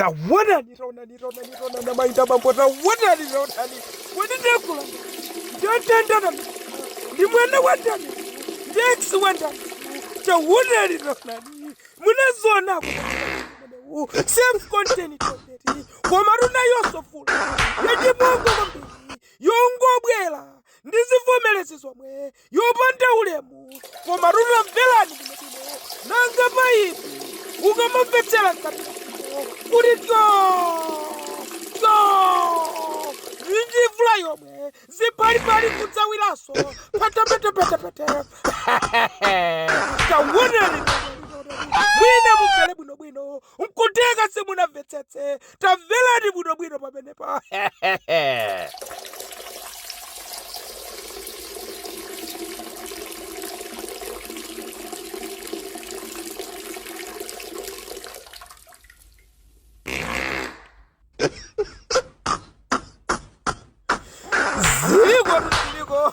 Taonani Taonani Taonani mainda mambo Taonani Taonani. Wadi nekula. Jatenda ndi mwana wandani. Dex wandani. Taonani Taonani. Munezona self content kwa maruna yosofula. Yajimongo mbili. Yongobwela. Ndizivomelezi zomwe. Yopanda ulemu. Kwa maruna mvelani kumedimo. Nanga maibu. Ukamapetela nkati. Uriko! Go! Njivula yomwe. Zipari kutsawilaso. Pata. Taonani. Mwina muvele bwino. Mkuteka simuna vetsetse. Tavelani bwino pamenepa. Ziliko.